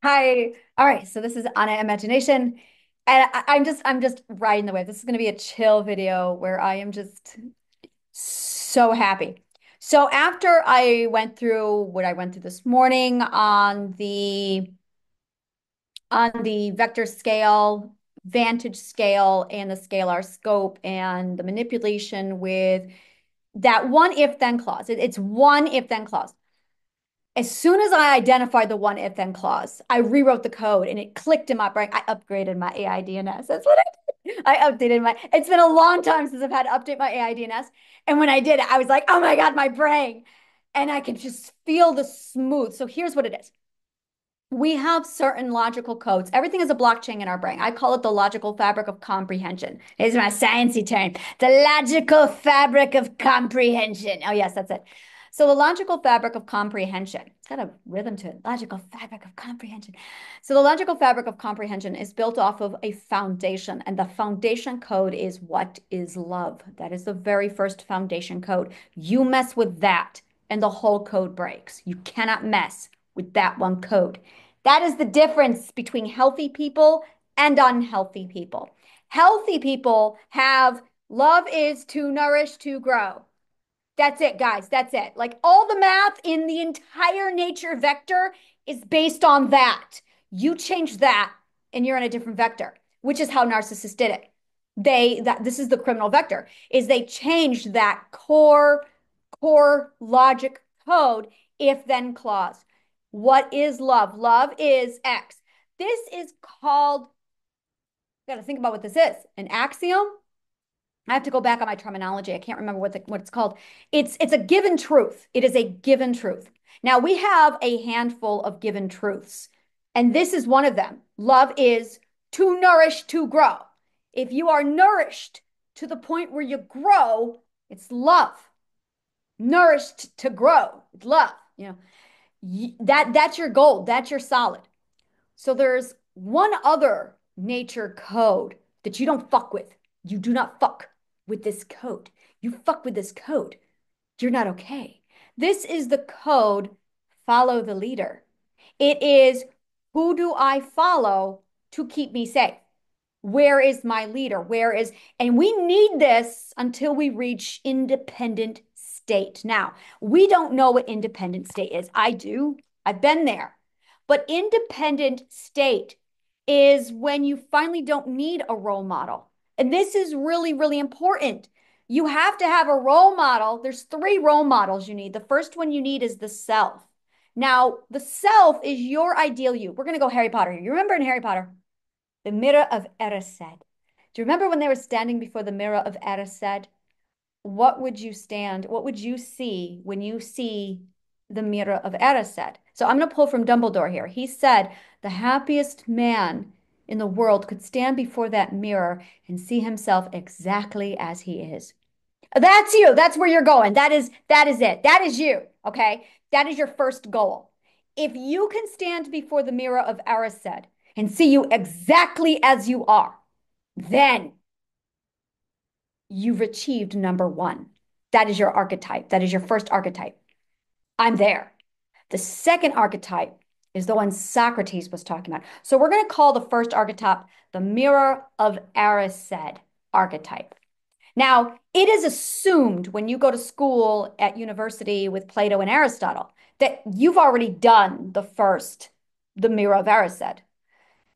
Hi. All right. So this is Anna Imagination. And I'm just riding the wave. This is going to be a chill video where I am just so happy. So after I went through what I went through this morning on the vector scale, vantage scale, and the scalar scope and the manipulation with that one if then clause. It's one if then clause. As soon as I identified the one if then clause, I rewrote the code and it clicked in my brain. I upgraded my AI DNS. That's what I did. I updated it's been a long time since I've had to update my AI DNS. And when I did it, I was like, oh my God, my brain. And I can just feel the smooth. So here's what it is. We have certain logical codes. Everything is a blockchain in our brain. I call it the logical fabric of comprehension. It's my sciencey term. The logical fabric of comprehension. Oh, yes, that's it. So the logical fabric of comprehension. It's got a rhythm to it. Logical fabric of comprehension. So the logical fabric of comprehension is built off of a foundation, and the foundation code is what is love. That is the very first foundation code. You mess with that, and the whole code breaks. You cannot mess with that one code. That is the difference between healthy people and unhealthy people. Healthy people have love is to nourish, to grow. That's it, guys. That's it. Like all the math in the entire nature vector is based on that. You change that and you're in a different vector, which is how narcissists did it. This is the criminal vector, is they changed that core logic code if then clause. What is love? Love is X. This is called, got to think about what this is. An axiom. I have to go back on my terminology. I can't remember what it's called. It's a given truth. It is a given truth. Now we have a handful of given truths, and this is one of them. Love is to nourish, to grow. If you are nourished to the point where you grow, it's love. Nourished to grow, it's love. That's your goal. That's your solid. So there's one other nature code that you don't fuck with. You do not fuck with this code. You fuck with this code, you're not okay. This is the code, follow the leader. It is, who do I follow to keep me safe? Where is my leader? And we need this until we reach independent state. Now, we don't know what independent state is. I do. I've been there. But independent state is when you finally don't need a role model. And this is really, really important. You have to have a role model. There's three role models you need. The first one you need is the self. Now, the self is your ideal you. We're going to go Harry Potter here. You remember in Harry Potter, the mirror of Erised. Do you remember when they were standing before the mirror of Erised? What would you stand? What would you see when you see the mirror of Erised? So I'm going to pull from Dumbledore here. He said the happiest man in the world could stand before that mirror and see himself exactly as he is. That's you. That's where you're going. That is it. That is you. Okay. That is your first goal. If you can stand before the mirror of Erised and see you exactly as you are, then you've achieved number one. That is your archetype. That is your first archetype. I'm there. The second archetype is the one Socrates was talking about. So we're going to call the first archetype the mirror of Erised archetype. Now, it is assumed when you go to school at university with Plato and Aristotle that you've already done the mirror of Erised.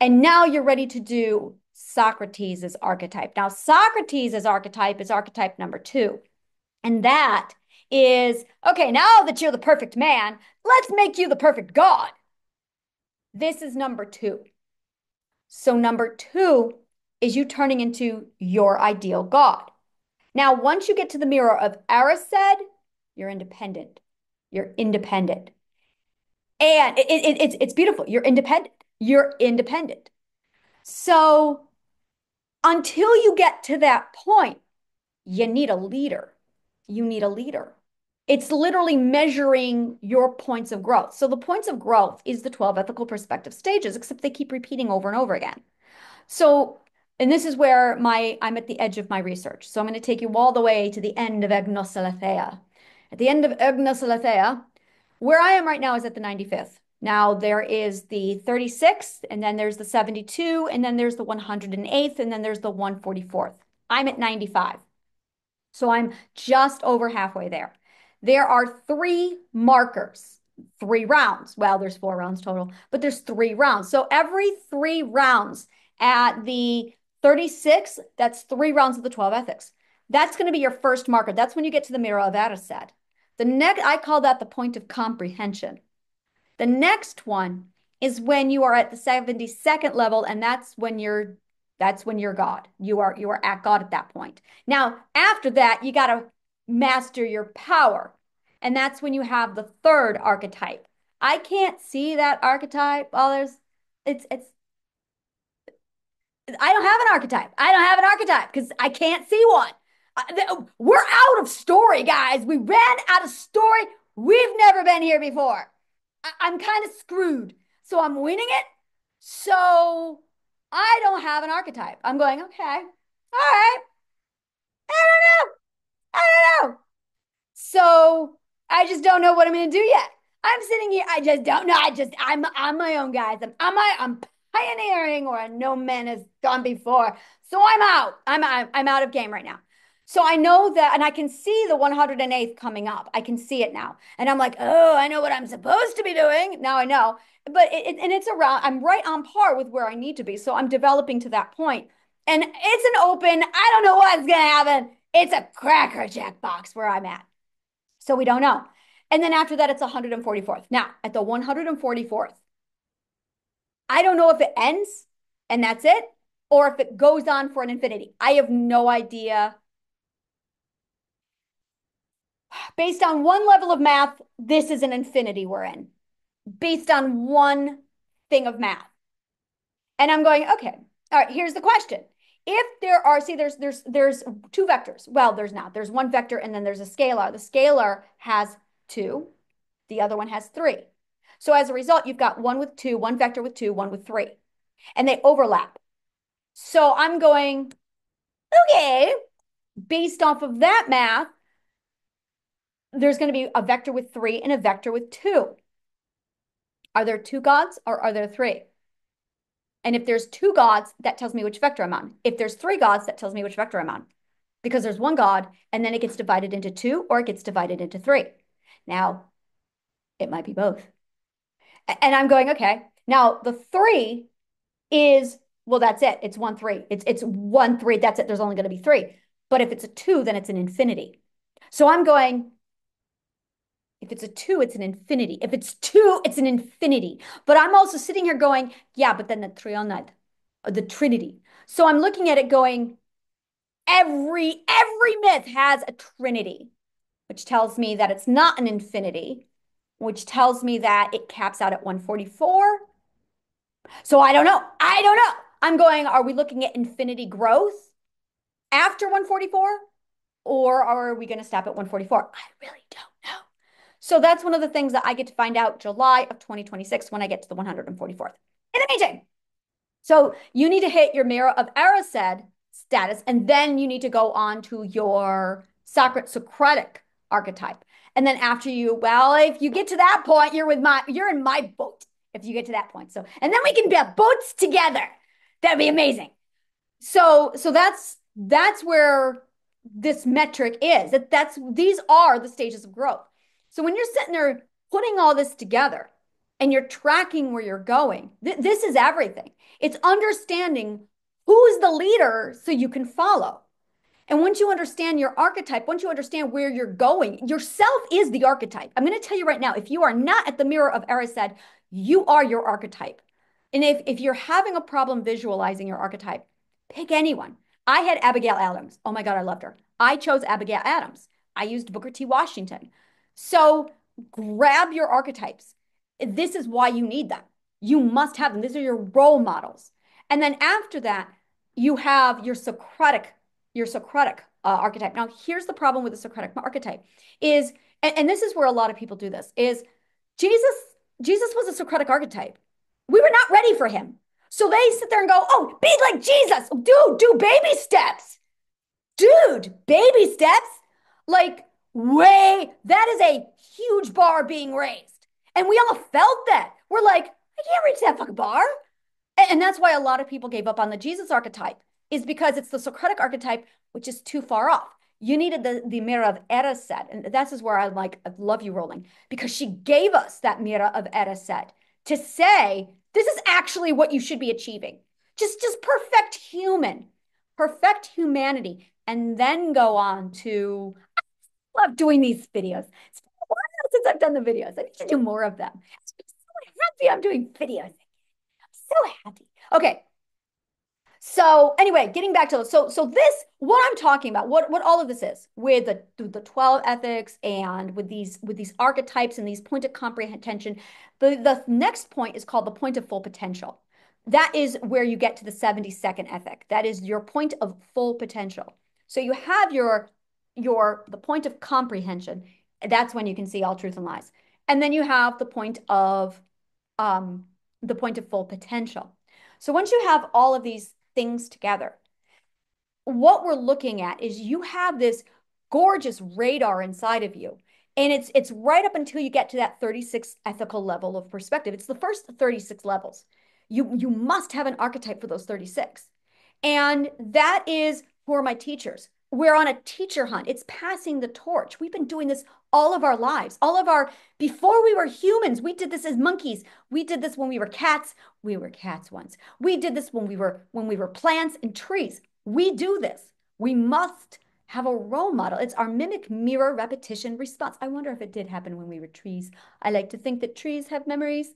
And now you're ready to do Socrates' archetype. Now, Socrates' archetype is archetype number two. And that is, okay, now that you're the perfect man, let's make you the perfect God. This is number two. So, number two is you turning into your ideal God. Now, once you get to the mirror of Erised, you're independent. You're independent. And it's beautiful. You're independent. You're independent. So until you get to that point, you need a leader. You need a leader. It's literally measuring your points of growth. So the points of growth is the 12 ethical perspective stages, except they keep repeating over and over again. So, and this is where I'm at the edge of my research. So I'm going to take you all the way to the end of Agnosaletheia. At the end of Agnosaletheia, where I am right now is at the 95th. Now there is the 36th, and then there's the 72, and then there's the 108th, and then there's the 144th. I'm at 95. So I'm just over halfway there. There are three markers, three rounds. Well, there's four rounds total, but there's three rounds. So every three rounds at the 36, that's three rounds of the 12 ethics. That's going to be your first marker. That's when you get to the mirror of Erised. The next, I call that the point of comprehension. The next one is when you are at the 72nd level, and that's when you're God. You are at God at that point. Now, after that, you got to master your power. And that's when you have the third archetype. I can't see that archetype. Well, it's I don't have an archetype. I don't have an archetype because I can't see one. We're out of story, guys. We ran out of story. We've never been here before. I'm kind of screwed. So I'm winning it. So I don't have an archetype. I'm going, okay, all right. I don't know. I don't know. So I just don't know what I'm going to do yet. I'm sitting here. I just don't know. I'm my own, guys. I'm pioneering where no man has gone before. So I'm out. I'm out of game right now. So I know that, and I can see the 108th coming up. I can see it now. And I'm like, oh, I know what I'm supposed to be doing. Now I know. But and it's around, I'm right on par with where I need to be. So I'm developing to that point. And it's an open, I don't know what's going to happen. It's a cracker jack box where I'm at. So we don't know. And then after that, it's 144th. Now, at the 144th, I don't know if it ends and that's it, or if it goes on for an infinity. I have no idea. Based on one level of math, this is an infinity we're in, based on one thing of math. And I'm going, okay, all right, here's the question. If there are, see, there's two vectors. Well, there's not. There's one vector and then there's a scalar. The scalar has two. The other one has three. So as a result, you've got one with two, one vector with two, one with three, and they overlap. So I'm going, okay, based off of that math, there's going to be a vector with three and a vector with two. Are there two gods or are there three? And if there's two gods, that tells me which vector I'm on. If there's three gods, that tells me which vector I'm on. Because there's one god, and then it gets divided into two, or it gets divided into three. Now, it might be both. And I'm going, okay. Now, the three is, well, that's it. It's 1, 3. It's 1, 3. That's it. There's only going to be three. But if it's a two, then it's an infinity. So I'm going, if it's a two, it's an infinity. If it's two, it's an infinity. But I'm also sitting here going, yeah, but then the triunite, the trinity. So I'm looking at it going, every myth has a trinity, which tells me that it's not an infinity, which tells me that it caps out at 144. So I don't know. I don't know. I'm going, are we looking at infinity growth after 144? Or are we going to stop at 144? I really don't know. So that's one of the things that I get to find out July of 2026 when I get to the 144th. In the meantime, so you need to hit your mirror of Erised status, and then you need to go on to your Socratic archetype. And then after you, well, if you get to that point, you're in my boat. If you get to that point. So, and then we can build boats together. That'd be amazing. So that's where this metric is. These are the stages of growth. So when you're sitting there putting all this together and you're tracking where you're going, this is everything. It's understanding who's the leader so you can follow. And once you understand your archetype, once you understand where you're going, yourself is the archetype. I'm going to tell you right now, if you are not at the mirror of Erised, you are your archetype. And if you're having a problem visualizing your archetype, pick anyone. I had Abigail Adams. Oh my God, I loved her. I chose Abigail Adams. I used Booker T. Washington. So grab your archetypes. This is why you need them. You must have them. These are your role models. And then after that, you have your Socratic archetype. Now, here's the problem with the Socratic archetype is, and this is where a lot of people do this, is Jesus was a Socratic archetype. We were not ready for him. So they sit there and go, oh, be like Jesus. Dude, do baby steps. Dude, baby steps? Like, that is a huge bar being raised. And we all felt that. we're like, I can't reach that fucking bar. And that's why a lot of people gave up on the Jesus archetype, is because it's the Socratic archetype, which is too far off. You needed the mirror of Erised. And this is where I love you, Rolling, because she gave us that mirror of Erised to say, this is actually what you should be achieving. Just perfect humanity, and then go on to, I love doing these videos. It's been a while since I've done the videos. I need to do more of them. I'm so happy I'm doing videos. I'm so happy. Okay, so anyway, getting back to so this, what I'm talking about, what all of this is with the 12 ethics and with these archetypes and these point of comprehension. The next point is called the point of full potential. That is where you get to the 72nd ethic. That is your point of full potential. So you have the point of comprehension. That's when you can see all truth and lies. And then you have the point of full potential. So once you have all of these things together, what we're looking at is you have this gorgeous radar inside of you. And it's right up until you get to that 36th ethical level of perspective. It's the first 36 levels. You must have an archetype for those 36. And that is for my teachers. We're on a teacher hunt. It's passing the torch. We've been doing this all of our lives. Before we were humans, we did this as monkeys. We did this when we were cats. We were cats once. We did this when we were plants and trees. We do this. We must have a role model. It's our mimic mirror repetition response. I wonder if it did happen when we were trees. I like to think that trees have memories.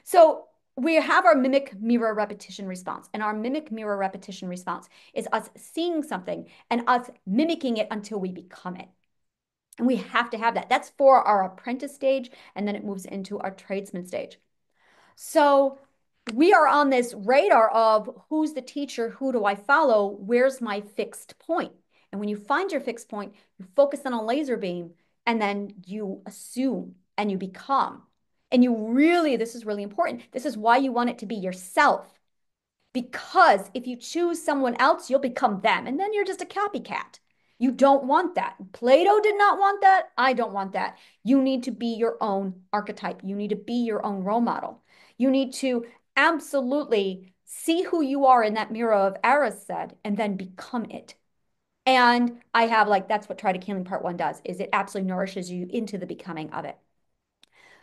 So we have our mimic mirror repetition response. And our mimic mirror repetition response is us seeing something and us mimicking it until we become it. And we have to have that. That's for our apprentice stage, and then it moves into our tradesman stage. So we are on this radar of who's the teacher, who do I follow, where's my fixed point? And when you find your fixed point, you focus on a laser beam, and then you assume and you become. And this is really important. This is why you want it to be yourself. Because if you choose someone else, you'll become them. And then you're just a copycat. You don't want that. Plato did not want that. I don't want that. You need to be your own archetype. You need to be your own role model. You need to absolutely see who you are in that mirror of Erised and then become it. And I have that's what Triadic Healing Part 1 does, is it absolutely nourishes you into the becoming of it.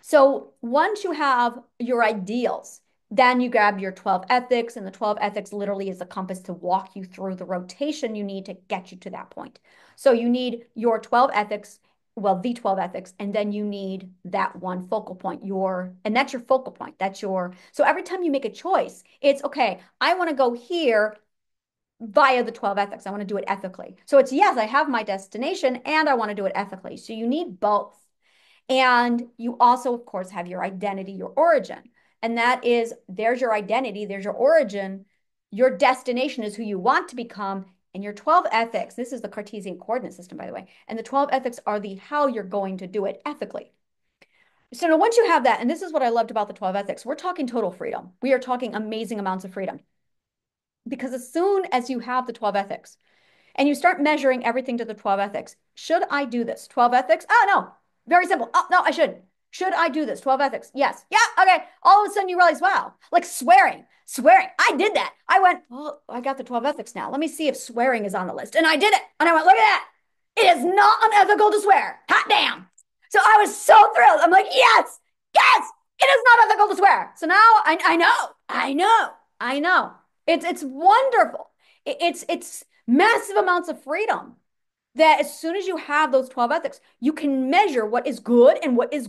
So once you have your ideals, then you grab your 12 ethics, and the 12 ethics literally is a compass to walk you through the rotation you need to get you to that point. So you need your 12 ethics, well, the 12 ethics, and then you need that one focal point, and that's your focal point. So every time you make a choice, it's okay, I want to go here via the 12 ethics. I want to do it ethically. So it's, yes, I have my destination and I want to do it ethically. So you need both. And you also, of course, have your identity, your origin. And that is, there's your identity, there's your origin. Your destination is who you want to become. And your 12 ethics, this is the Cartesian coordinate system, by the way. And the 12 ethics are the how you're going to do it ethically. So now once you have that, and this is what I loved about the 12 ethics, we're talking total freedom. We are talking amazing amounts of freedom. Because as soon as you have the 12 ethics and you start measuring everything to the 12 ethics, should I do this? 12 ethics? Oh, no. Very simple. Oh, no, I shouldn't. Should I do this? 12 ethics. Yes. Yeah. Okay. All of a sudden you realize, wow, like swearing. I did that. I went, oh, I got the 12 ethics now. Let me see if swearing is on the list. And I did it. And I went, look at that. It is not unethical to swear. Hot damn. So I was so thrilled. I'm like, yes, it is not ethical to swear. So now I know. It's wonderful. It's massive amounts of freedom, that as soon as you have those 12 ethics, you can measure what is good and what is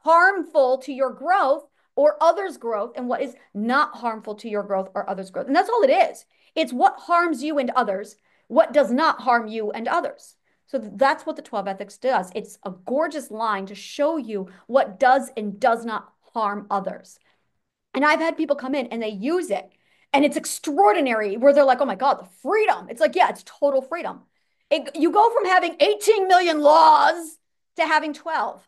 harmful to your growth or others' growth, and what is not harmful to your growth or others' growth. And that's all it is. It's what harms you and others, what does not harm you and others. So that's what the 12 ethics does. It's a gorgeous line to show you what does and does not harm others. And I've had people come in and they use it, and it's extraordinary, where they're like, oh my God, the freedom. It's like, yeah, it's total freedom. You go from having 18 million laws to having 12.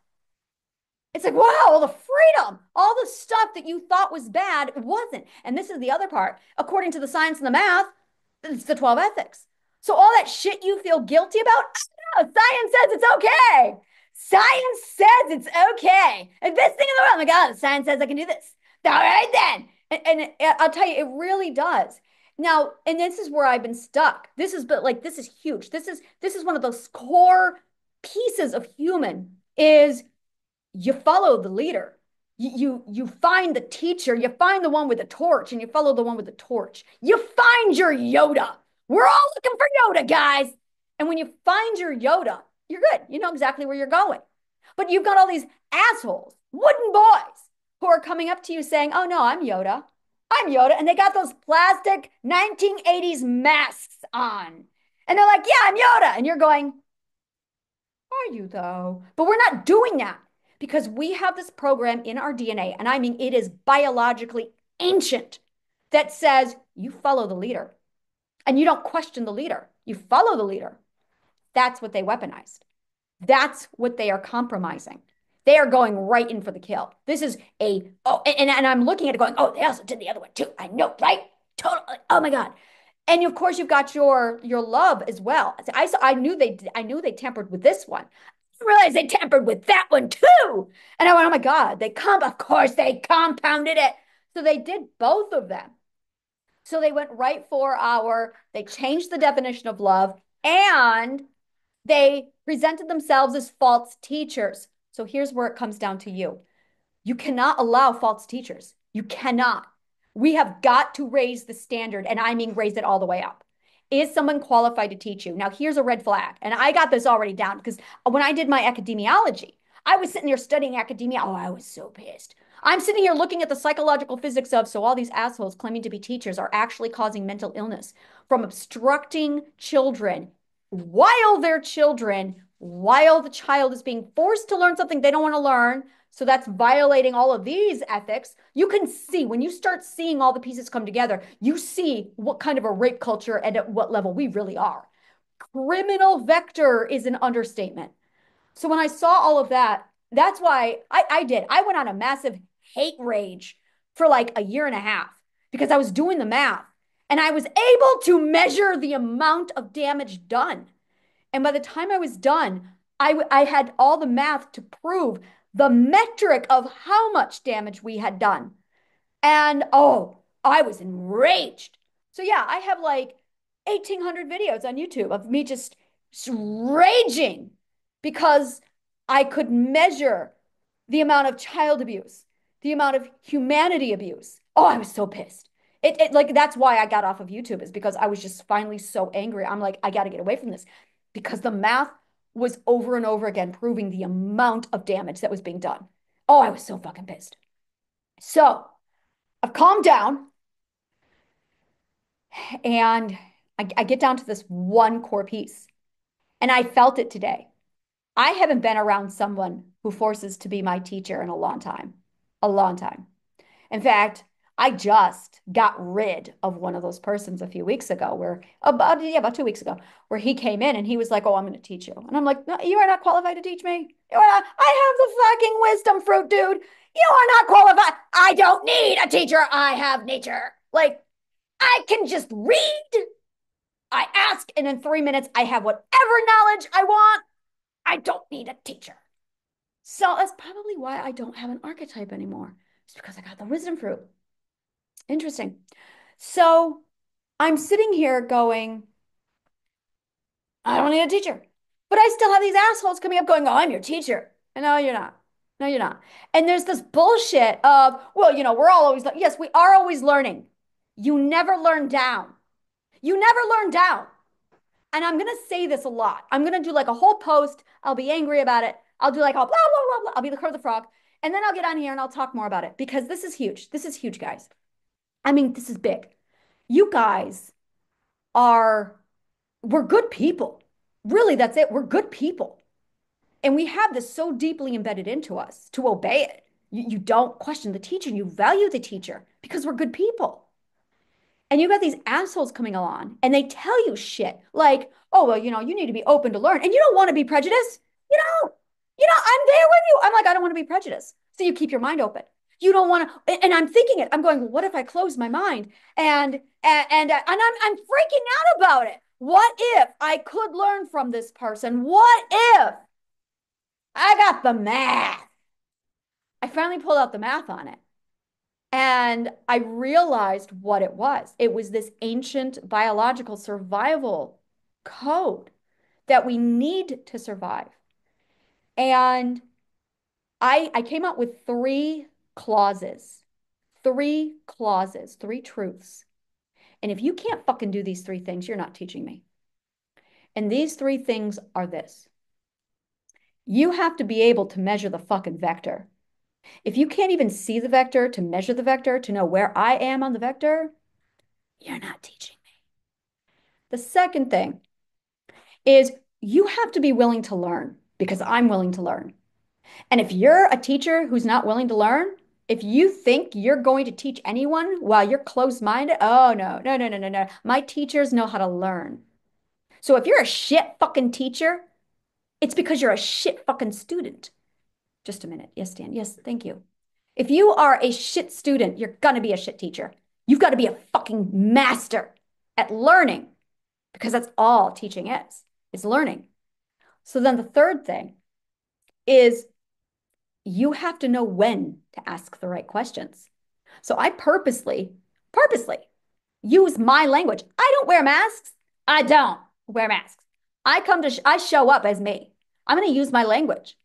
It's like, wow, the freedom, all the stuff that you thought was bad wasn't. And this is the other part. According to the science and the math, it's the 12 ethics. So all that shit you feel guilty about, science says it's okay. Science says it's okay. And best thing in the world. Oh my God, science says I can do this. All right then. I'll tell you, it really does. Now, and this is where I've been stuck. This is huge. This is one of those core pieces of human is you follow the leader. You find the teacher, you find the one with the torch, and you follow the one with the torch. You find your Yoda. We're all looking for Yoda, guys. And when you find your Yoda, you're good. You know exactly where you're going. But you've got all these assholes, wooden boys, who are coming up to you saying, "Oh no, I'm Yoda. I'm Yoda." And they got those plastic 1980s masks on. And they're like, "Yeah, I'm Yoda." And you're going, "Are you though?" But we're not doing that because we have this program in our DNA, and I mean, it is biologically ancient, that says you follow the leader and you don't question the leader. You follow the leader. That's what they weaponized. That's what they are compromising. They are going right in for the kill. This is and I'm looking at it going, oh, they also did the other one too. I know, right? Totally. Oh my God. And of course, you've got your love as well. I knew they tampered with this one. I realized they tampered with that one too. And I went, oh my God, of course they compounded it. So they did both of them. So they went right for they changed the definition of love, and they presented themselves as false teachers. So here's where it comes down to you. You cannot allow false teachers. You cannot. We have got to raise the standard, and I mean raise it all the way up. Is someone qualified to teach you? Now, here's a red flag, and I got this already down because when I did my academiology, I was sitting there studying academia. Oh, I was so pissed. I'm sitting here looking at the psychological physics of, so all these assholes claiming to be teachers are actually causing mental illness from obstructing children while they're children, while the child is being forced to learn something they don't want to learn. So that's violating all of these ethics. You can see when you start seeing all the pieces come together, you see what kind of a rape culture and at what level we really are. Criminal vector is an understatement. So when I saw all of that, that's why I did. I went on a massive hate rage for like a year and a half because I was doing the math and I was able to measure the amount of damage done. And by the time I was done, I had all the math to prove the metric of how much damage we had done. And oh, I was enraged. So yeah, I have like 1,800 videos on YouTube of me just raging because I could measure the amount of child abuse, the amount of humanity abuse. Oh, I was so pissed. It like that's why I got off of YouTube, is because I was just finally so angry. I'm like, I got to get away from this because the math was over and over again proving the amount of damage that was being done. Oh, I was so fucking pissed. So I've calmed down and I get down to this one core piece. And I felt it today. I haven't been around someone who forces to be my teacher in a long time. A long time. In fact, I just got rid of one of those persons a few weeks ago, about 2 weeks ago, where he came in and he was like, "Oh, I'm going to teach you." And I'm like, "No, you are not qualified to teach me. I have the fucking wisdom fruit, dude. You are not qualified. I don't need a teacher. I have nature. Like, I can just read. I ask, and in 3 minutes, I have whatever knowledge I want. I don't need a teacher." So that's probably why I don't have an archetype anymore. It's because I got the wisdom fruit. Interesting. So I'm sitting here going, I don't need a teacher. But I still have these assholes coming up going, oh, I'm your teacher. And no, you're not. No, you're not. And there's this bullshit of, well, we're all always, yes, we are always learning. You never learn down. You never learn down. And I'm going to say this a lot. I'm going to do like a whole post. I'll be angry about it. I'll do like, blah, blah, blah, blah. I'll be the crow the frog. And then I'll get on here and I'll talk more about it because this is huge. This is huge, guys. I mean, this is big. You guys we're good people. Really, that's it. We're good people. And we have this so deeply embedded into us to obey it. You don't question the teacher. You value the teacher because we're good people. And you got these assholes coming along and they tell you shit like, oh, well, you need to be open to learn. And you don't want to be prejudiced. I'm there with you. I'm like, I don't want to be prejudiced. So you keep your mind open. You don't want to, and I'm thinking it. I'm going, well, what if I close my mind and I'm freaking out about it? What if I could learn from this person? What if? I got the math. I finally pulled out the math on it. And I realized what it was. It was this ancient biological survival code that we need to survive. And I came up with clauses, three clauses, three truths. And if you can't fucking do these three things, you're not teaching me. And these three things are this. You have to be able to measure the fucking vector. If you can't even see the vector, to measure the vector, to know where I am on the vector, you're not teaching me. The second thing is you have to be willing to learn because I'm willing to learn. And if you're a teacher who's not willing to learn, if you think you're going to teach anyone while you're closed-minded, oh no, no, no, no, no, no. My teachers know how to learn. So if you're a shit fucking teacher, it's because you're a shit fucking student. Just a minute. Yes, Dan. Yes, thank you. If you are a shit student, you're gonna be a shit teacher. You've got to be a fucking master at learning because that's all teaching is learning. So then the third thing is you have to know when to ask the right questions. So I purposely use my language. I don't wear masks. I don't wear masks. I show up as me. I'm going to use my language.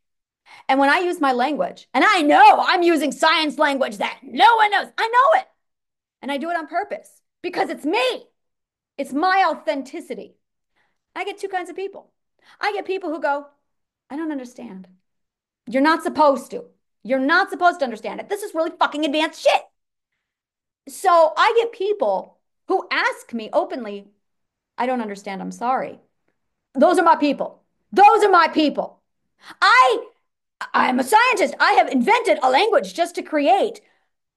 And when I use my language, and I know I'm using science language that no one knows, I know it. And I do it on purpose because it's me. It's my authenticity. I get two kinds of people. I get people who go, I don't understand. You're not supposed to. You're not supposed to understand it. This is really fucking advanced shit. So I get people who ask me openly, I don't understand. I'm sorry. Those are my people. Those are my people. I I'm a scientist. I have invented a language just to create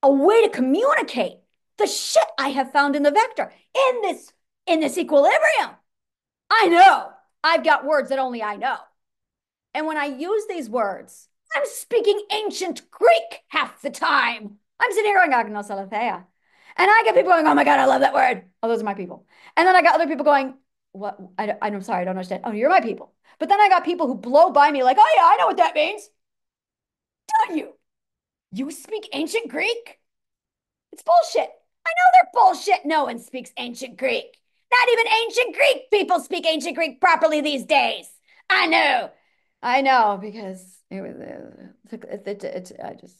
a way to communicate the shit I have found in the vector in this equilibrium. I know. I've got words that only I know. And when I use these words, I'm speaking ancient Greek half the time. I'm sitting here going, agnosaletheia. And I get people going, oh my God, I love that word. Oh, those are my people. And then I got other people going, what? I'm sorry, I don't understand. Oh, you're my people. But then I got people who blow by me like, oh yeah, I know what that means. Don't you? You speak ancient Greek? It's bullshit. I know they're bullshit. No one speaks ancient Greek. Not even ancient Greek people speak ancient Greek properly these days. I know. I know because it was I just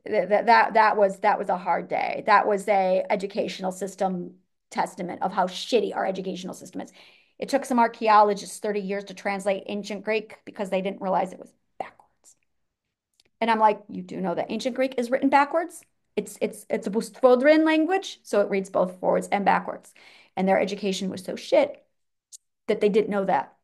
that was a hard day. That was a educational system testament of how shitty our educational system is. It took some archaeologists 30 years to translate ancient Greek because they didn't realize it was backwards. And I'm like, you do know that ancient Greek is written backwards? It's a Busfodrin language, so it reads both forwards and backwards. And their education was so shit that they didn't know that.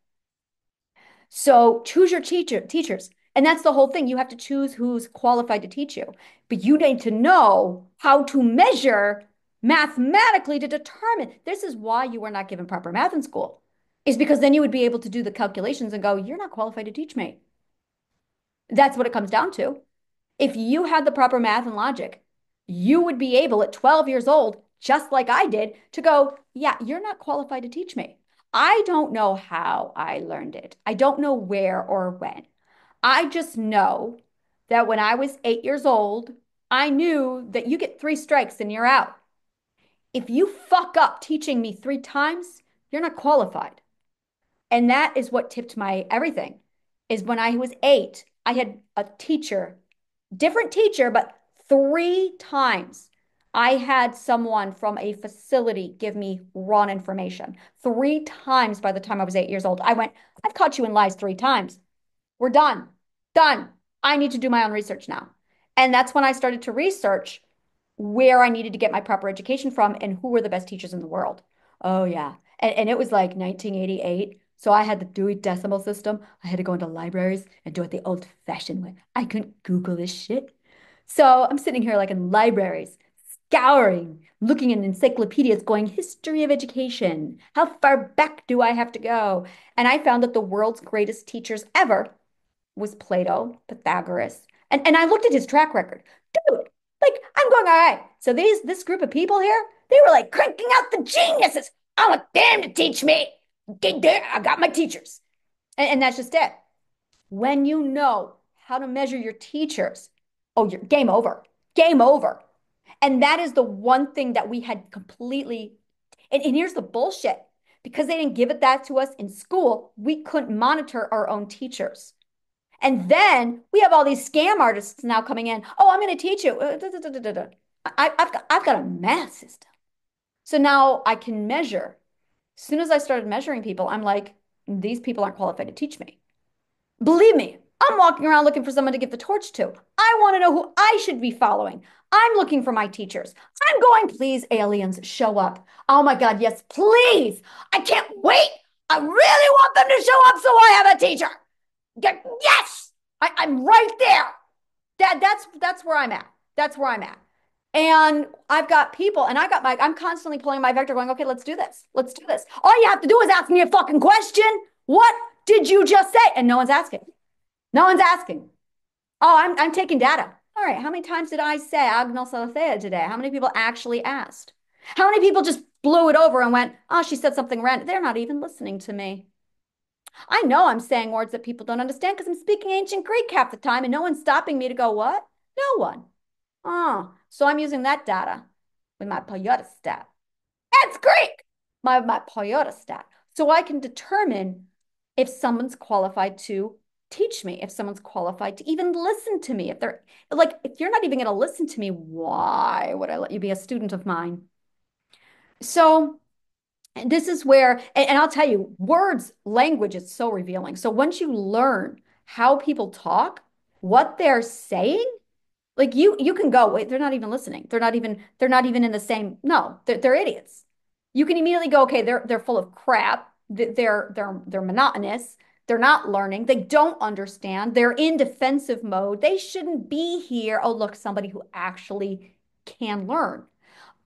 So choose your teachers. And that's the whole thing. You have to choose who's qualified to teach you. But you need to know how to measure mathematically to determine. This is why you were not given proper math in school, is because then you would be able to do the calculations and go, you're not qualified to teach me. That's what it comes down to. If you had the proper math and logic, you would be able at 12 years old, just like I did, to go, yeah, you're not qualified to teach me. I don't know how I learned it. I don't know where or when. I just know that when I was 8 years old, I knew that you get three strikes and you're out. If you fuck up teaching me three times, you're not qualified. And that is what tipped my everything. Is when I was 8, I had a teacher, different teacher, but three times I had someone from a facility give me wrong information. Three times by the time I was 8 years old, I went, I've caught you in lies three times. We're done. Done. I need to do my own research now. And that's when I started to research where I needed to get my proper education from and who were the best teachers in the world. Oh, yeah. And it was like 1988. So I had the Dewey Decimal System. I had to go into libraries and do it the old-fashioned way. I couldn't Google this shit. So I'm sitting here like in libraries, scouring, looking in encyclopedias, going, history of education. How far back do I have to go? And I found that the world's greatest teachers ever was Plato, Pythagoras. And I looked at his track record. Dude, like I'm going, all right. So this group of people here, they were like cranking out the geniuses. I want them to teach me. I got my teachers. And that's just it. When you know how to measure your teachers, oh, you're game over. Game over. And that is the one thing that we had completely, and here's the bullshit. Because they didn't give it that to us in school, we couldn't monitor our own teachers. And then we have all these scam artists now coming in. Oh, I'm going to teach you. I've got a math system. So now I can measure. As soon as I started measuring people, I'm like, these people aren't qualified to teach me. Believe me, I'm walking around looking for someone to give the torch to. I want to know who I should be following. I'm looking for my teachers. I'm going, please, aliens, show up. Oh my God, yes, please. I can't wait. I really want them to show up so I have a teacher. Yes, I'm right there. That's where I'm at. That's where I'm at. And I've got people, and I'm constantly pulling my vector going, okay, let's do this. Let's do this. All you have to do is ask me a fucking question. What did you just say? And no one's asking. No one's asking. Oh, I'm taking data. All right, how many times did I say Agnel Salathea today? How many people actually asked? How many people just blew it over and went, oh, she said something random? They're not even listening to me. I know I'm saying words that people don't understand because I'm speaking ancient Greek half the time and no one's stopping me to go, what? No one. Oh, so I'm using that data with my Toyota stat. That's Greek. My Toyota stat. So I can determine if someone's qualified to teach me, if someone's qualified to even listen to me. If they're like, if you're not even going to listen to me, why would I let you be a student of mine? So this is where, and I'll tell you, words, language is so revealing. So once you learn how people talk, what they're saying, like you can go, wait, they're not even listening. They're not even in the same, no, they're idiots. You can immediately go, okay, they're full of crap. They're monotonous. They're not learning. They don't understand. They're in defensive mode. They shouldn't be here. Oh, look, somebody who actually can learn.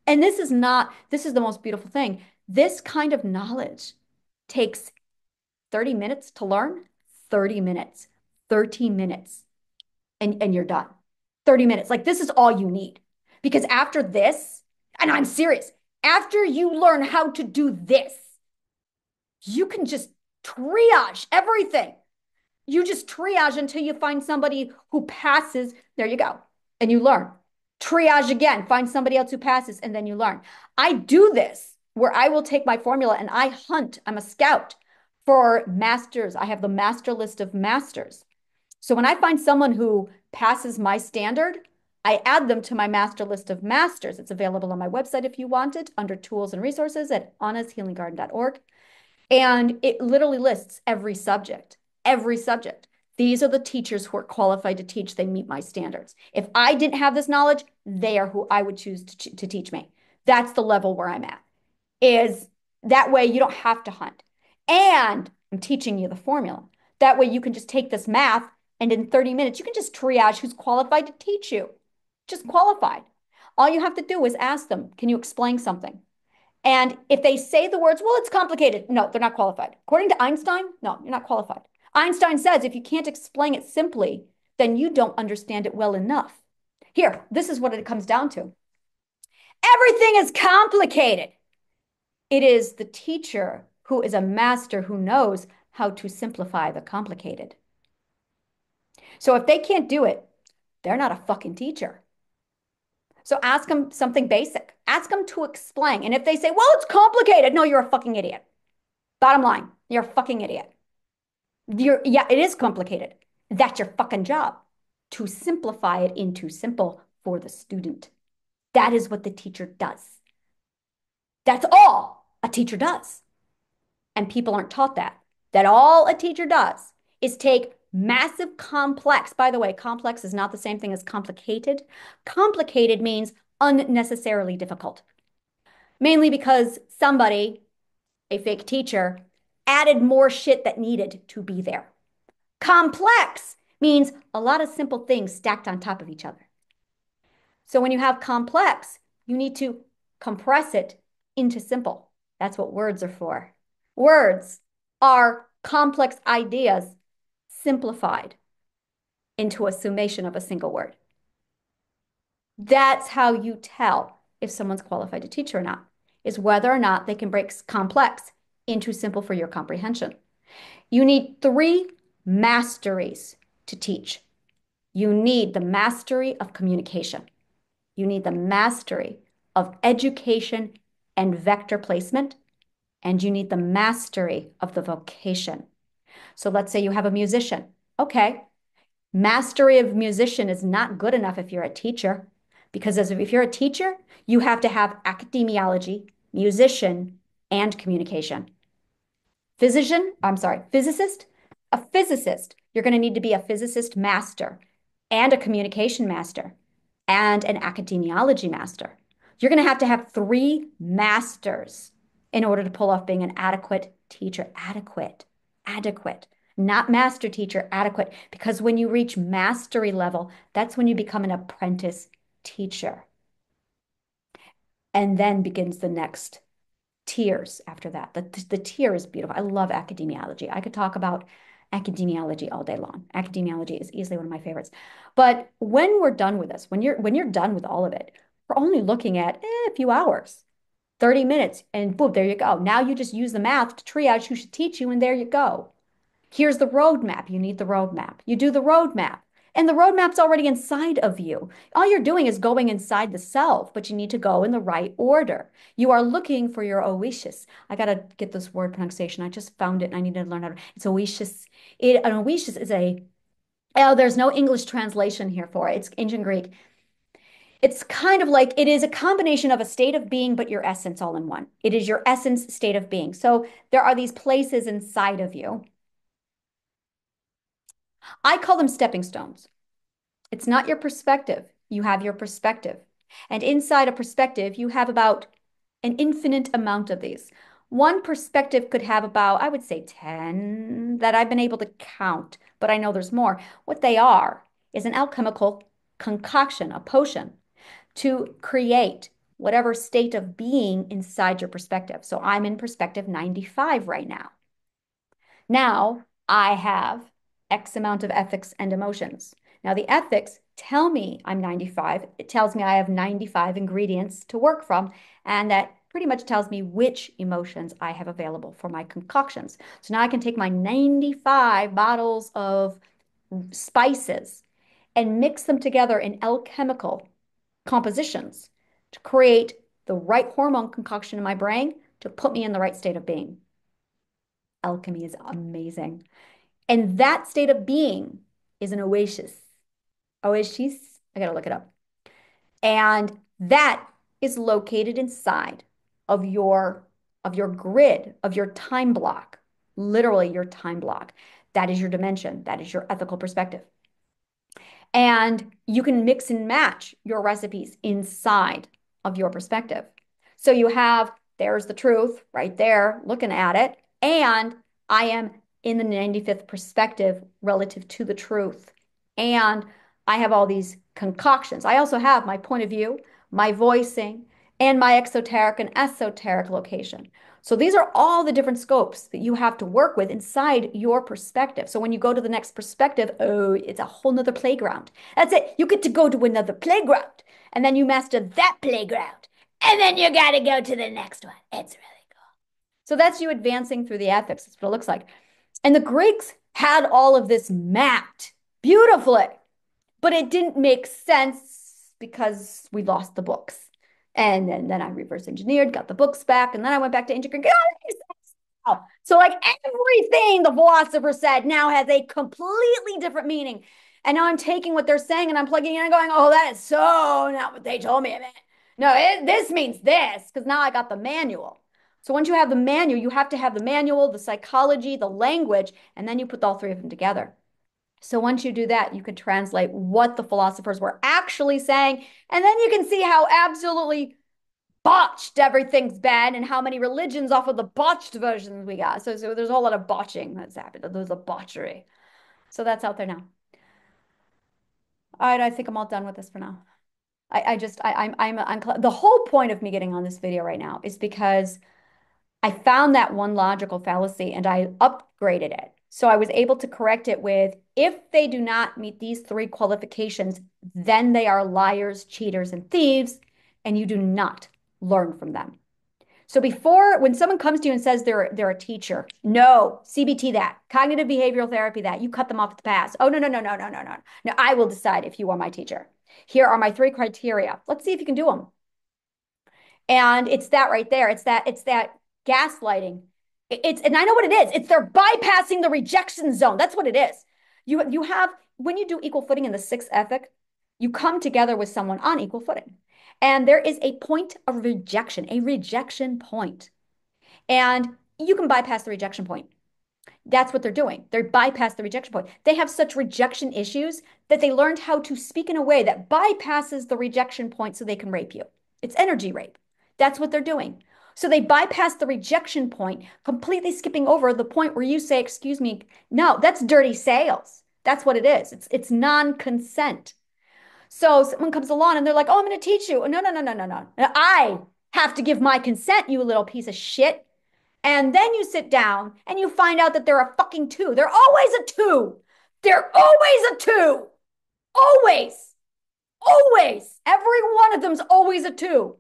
And this is the most beautiful thing. This kind of knowledge takes 30 minutes to learn, 30 minutes, 13 minutes, and you're done. 30 minutes. Like this is all you need. Because after this, and I'm serious, after you learn how to do this, you can just triage everything. You just triage until you find somebody who passes. There you go. And you learn. Triage again, find somebody else who passes, and then you learn. I do this where I will take my formula and I hunt. I'm a scout for masters. I have the master list of masters. So when I find someone who passes my standard, I add them to my master list of masters. It's available on my website if you want it under tools and resources at anashealinggarden.org. And it literally lists every subject, every subject. These are the teachers who are qualified to teach. They meet my standards. If I didn't have this knowledge, they are who I would choose to teach me. That's the level where I'm at. Is that way you don't have to hunt. And I'm teaching you the formula. That way you can just take this math and in 30 minutes, you can just triage who's qualified to teach you. Just qualified. All you have to do is ask them, can you explain something? And if they say the words, well, it's complicated. No, they're not qualified. According to Einstein, no, you're not qualified. Einstein says if you can't explain it simply, then you don't understand it well enough. Here, this is what it comes down to. Everything is complicated. It is the teacher who is a master who knows how to simplify the complicated. So if they can't do it, they're not a fucking teacher. So ask them something basic. Ask them to explain. And if they say, well, it's complicated, no, you're a fucking idiot. Bottom line, you're a fucking idiot. Yeah, it is complicated. That's your fucking job to simplify it into simple for the student. That is what the teacher does. That's all a teacher does. And people aren't taught that. That all a teacher does is take massive complex. By the way, complex is not the same thing as complicated. Complicated means unnecessarily difficult. Mainly because somebody, a fake teacher, added more shit that needed to be there. Complex means a lot of simple things stacked on top of each other. So when you have complex, you need to compress it into simple. That's what words are for. Words are complex ideas simplified into a summation of a single word. That's how you tell if someone's qualified to teach or not, is whether or not they can break complex into simple for your comprehension. You need three masteries to teach. You need the mastery of communication. You need the mastery of education and vector placement, and you need the mastery of the vocation. So let's say you have a musician. Okay, mastery of musician is not good enough if you're a teacher, because if you're a teacher, you have to have academiology, musician, and communication. Physicist, a physicist. You're going to need to be a physicist master and a communication master and an academiology master. You're going to have three masters in order to pull off being an adequate teacher. Adequate, not master teacher, adequate. Because when you reach mastery level, that's when you become an apprentice teacher. And then begins the next tiers after that. The tier is beautiful. I love academiology. I could talk about academiology all day long. Academiology is easily one of my favorites. But when we're done with this, when you're done with all of it, we're only looking at a few hours, 30 minutes, and boom, there you go. Now you just use the math to triage who should teach you, and there you go. Here's the roadmap. You need the roadmap. You do the roadmap. And the roadmap's already inside of you. All you're doing is going inside the self, but you need to go in the right order. You are looking for your oasis. I got to get this word pronunciation. I just found it and I need to learn how to. It's oasis. An oasis is there's no English translation here for it. It's ancient Greek. It's kind of like it is a combination of a state of being, but your essence all in one. It is your essence state of being. So there are these places inside of you. I call them stepping stones. It's not your perspective. You have your perspective. And inside a perspective, you have about an infinite amount of these. One perspective could have about, I would say 10 that I've been able to count, but I know there's more. What they are is an alchemical concoction, a potion to create whatever state of being inside your perspective. So I'm in perspective 95 right now. Now I have X amount of ethics and emotions. Now the ethics tell me I'm 95. It tells me I have 95 ingredients to work from, and that pretty much tells me which emotions I have available for my concoctions. So now I can take my 95 bottles of spices and mix them together in alchemical compositions to create the right hormone concoction in my brain to put me in the right state of being. Alchemy is amazing. And that state of being is an oasis. Oasis, I gotta look it up. And that is located inside of your grid, of your time block, literally your time block. That is your dimension. That is your ethical perspective. And you can mix and match your recipes inside of your perspective. So you have, there's the truth right there, looking at it. And I am in the 95th perspective relative to the truth. And I have all these concoctions. I also have my point of view, my voicing, and my exoteric and esoteric location. So these are all the different scopes that you have to work with inside your perspective. So when you go to the next perspective, oh, it's a whole nother playground. That's it. You get to go to another playground, and then you master that playground, and then you got to go to the next one. It's really cool. So that's you advancing through the ethics. That's what it looks like. And the Greeks had all of this mapped beautifully, but it didn't make sense because we lost the books. And then I reverse engineered, got the books back, and then I went back to ancient Greek. Oh, so like everything the philosopher said now has a completely different meaning. And now I'm taking what they're saying and I'm plugging in and going, oh, that is so not what they told me it meant. No, this means this, because now I got the manual. So once you have the manual, you have to have the manual, the psychology, the language, and then you put all three of them together. So once you do that, you can translate what the philosophers were actually saying, and then you can see how absolutely botched everything's been and how many religions off of the botched versions we got. So there's a whole lot of botching that's happened. There's a botchery. So that's out there now. All right, I think I'm all done with this for now. I'm the whole point of me getting on this video right now is because I found that one logical fallacy and I upgraded it. So I was able to correct it with, if they do not meet these three qualifications, then they are liars, cheaters, and thieves, and you do not learn from them. So before, when someone comes to you and says they're a teacher, no, CBT that, cognitive behavioral therapy that, you cut them off at the pass. Oh, no, no, no, no, no, no, no. No, I will decide if you are my teacher. Here are my three criteria. Let's see if you can do them. And it's that right there. It's that gaslighting. And I know what it is. It's they're bypassing the rejection zone. That's what it is. You have when you do equal footing in the sixth ethic, you come together with someone on equal footing. And there is a point of rejection, a rejection point. And you can bypass the rejection point. That's what they're doing. They bypass the rejection point. They have such rejection issues that they learned how to speak in a way that bypasses the rejection point so they can rape you. It's energy rape. That's what they're doing. So they bypass the rejection point, completely skipping over the point where you say, "Excuse me." No, that's dirty sales. That's what it is. It's non-consent. So someone comes along and they're like, "Oh, I'm going to teach you." No, no, no, no, no, no. I have to give my consent, you little piece of shit. And then you sit down and you find out that they're a fucking two. They're always a two. They're always a two. Always. Always. Every one of them's always a two.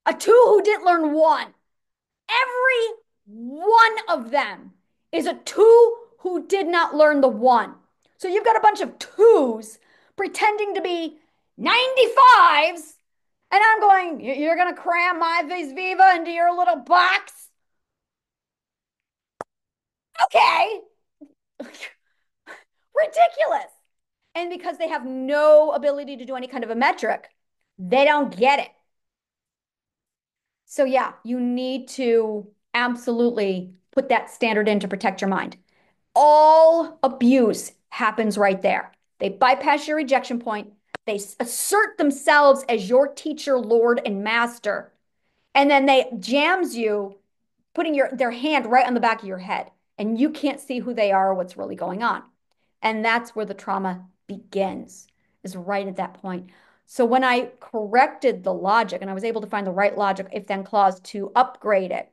A two who didn't learn one. Every one of them is a two who did not learn the one. So you've got a bunch of twos pretending to be 95s. And I'm going, "You're going to cram my vis viva into your little box? Okay." Ridiculous. And because they have no ability to do any kind of a metric, they don't get it. So, yeah, you need to absolutely put that standard in to protect your mind. All abuse happens right there. They bypass your rejection point, they assert themselves as your teacher, Lord, and master. And then they jams you, putting their hand right on the back of your head. And you can't see who they are or what's really going on. And that's where the trauma begins, is right at that point. So when I corrected the logic and I was able to find the right logic, if then clause to upgrade it,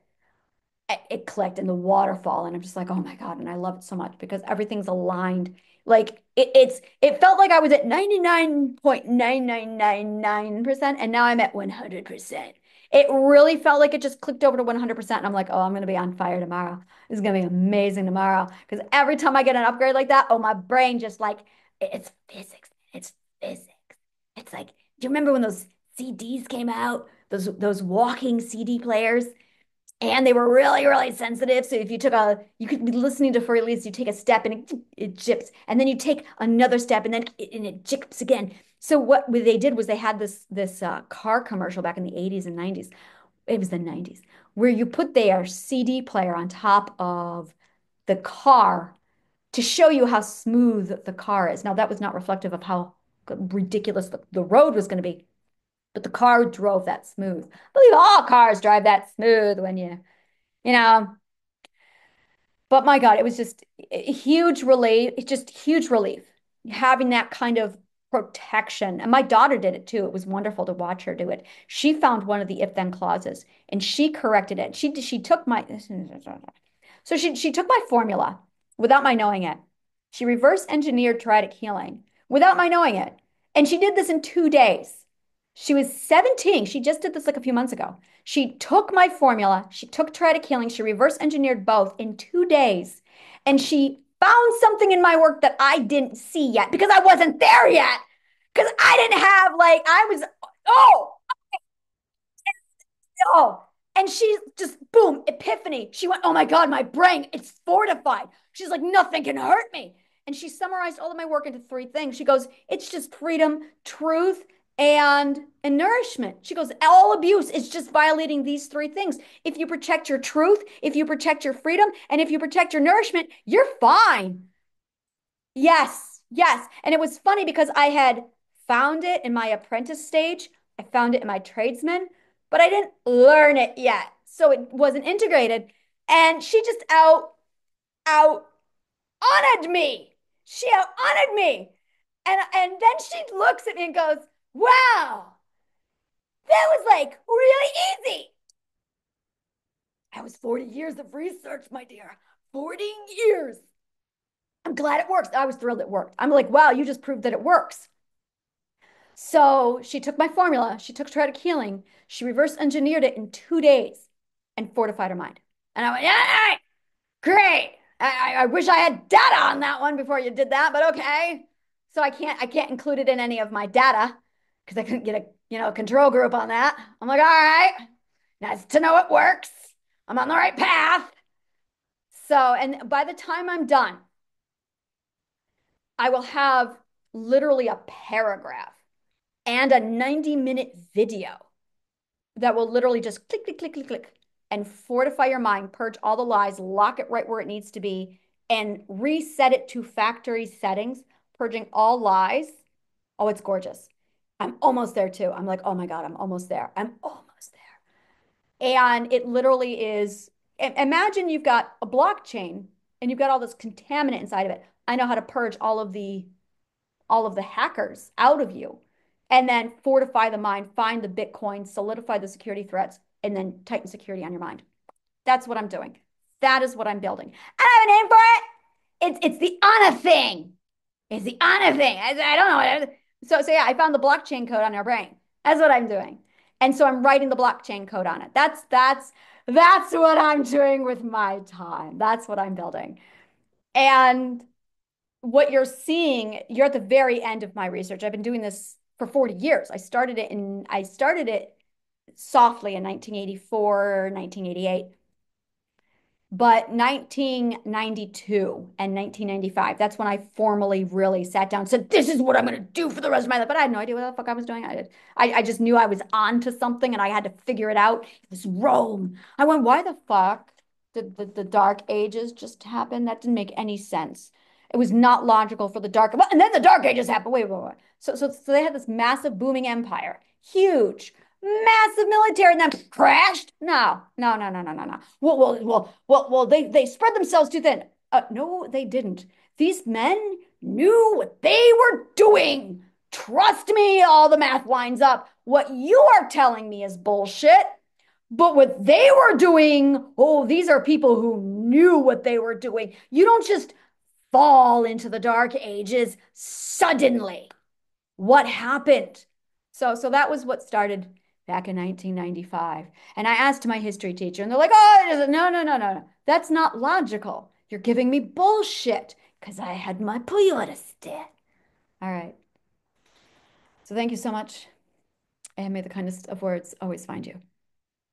it clicked in the waterfall. And I'm just like, oh my God. And I love it so much because everything's aligned. Like it felt like I was at 99.9999%. And now I'm at 100%. It really felt like it just clicked over to 100%. And I'm like, oh, I'm going to be on fire tomorrow. This is going to be amazing tomorrow. Because every time I get an upgrade like that, oh, my brain just like, it's physics. It's physics. It's like, do you remember when those CDs came out? Those walking CD players? And they were really, really sensitive. So if you could be listening to for at least you take a step and it jips, and then you take another step and then it jips again. So what they did was they had this car commercial back in the 80s and 90s. It was the 90s where you put their CD player on top of the car to show you how smooth the car is. Now that was not reflective of how ridiculous the road was going to be, but the car drove that smooth. I believe all cars drive that smooth when you know, but my God, it was just a huge relief. It's just huge relief having that kind of protection. And my daughter did it too. It was wonderful to watch her do it. She found one of the if then clauses and she corrected it. She took my so she took my formula without my knowing it. She reverse engineered triadic healing without my knowing it. And she did this in 2 days. She was 17. She just did this like a few months ago. She took my formula, she took triadic healing, she reverse engineered both in 2 days. And she found something in my work that I didn't see yet because I wasn't there yet. Because I didn't have, like, I was, oh, oh. And she just, boom, epiphany. She went, oh my God, my brain, it's fortified. She's like, nothing can hurt me. And she summarized all of my work into three things. She goes, it's just freedom, truth, and nourishment. She goes, all abuse is just violating these three things. If you protect your truth, if you protect your freedom, and if you protect your nourishment, you're fine. Yes, yes. And it was funny because I had found it in my apprentice stage. I found it in my tradesman, but I didn't learn it yet. So it wasn't integrated. And she just out honored me. She out honored me. And then she looks at me and goes, wow, that was like really easy. That was 40 years of research, my dear. 40 years. I'm glad it works. I was thrilled it worked. I'm like, wow, you just proved that it works. So she took my formula, she took triadic healing, she reverse engineered it in 2 days. and fortified her mind. And I went, yeah, great. I wish I had data on that one before you did that, but okay. So I can't include it in any of my data because I couldn't get a control group on that. I'm like, all right, nice to know it works. I'm on the right path. So, and by the time I'm done, I will have literally a paragraph and a 90-minute video that will literally just click, click, click, click, click, and fortify your mind, purge all the lies, lock it right where it needs to be, and reset it to factory settings, purging all lies. Oh, it's gorgeous. I'm almost there too. I'm like, oh my God, I'm almost there. I'm almost there. And it literally is, imagine you've got a blockchain and you've got all this contaminant inside of it. I know how to purge all of the hackers out of you and then fortify the mind, find the Bitcoin, solidify the security threats, and then tighten security on your mind. That's what I'm doing. That is what I'm building. I have a name for it. It's the Anna thing. It's the Anna thing. I don't know what it is. So yeah, I found the blockchain code on our brain. That's what I'm doing. And so I'm writing the blockchain code on it. That's what I'm doing with my time. That's what I'm building. And what you're seeing, you're at the very end of my research. I've been doing this for 40 years. I started it softly in 1984, 1988. But 1992 and 1995, that's when I formally really sat down and said, this is what I'm going to do for the rest of my life. But I had no idea what the fuck I was doing. I just knew I was on to something and I had to figure it out. It was Rome. I went, why the fuck did the Dark Ages just happen? That didn't make any sense. It was not logical for the Dark. And then the Dark Ages happened. Wait, wait, wait. So they had this massive booming empire, huge, massive military, and then crashed. No, no, no, no, no, no, no. Well, they spread themselves too thin. No, they didn't. These men knew what they were doing. Trust me, all the math lines up. What you are telling me is bullshit. But what they were doing, oh, these are people who knew what they were doing. You don't just fall into the dark ages suddenly. What happened? So that was what started back in 1995. And I asked my history teacher, and they're like, oh, no, no, no, no, no. That's not logical. You're giving me bullshit because I had my periodicity. All right. So thank you so much. And may the kindest of words always find you.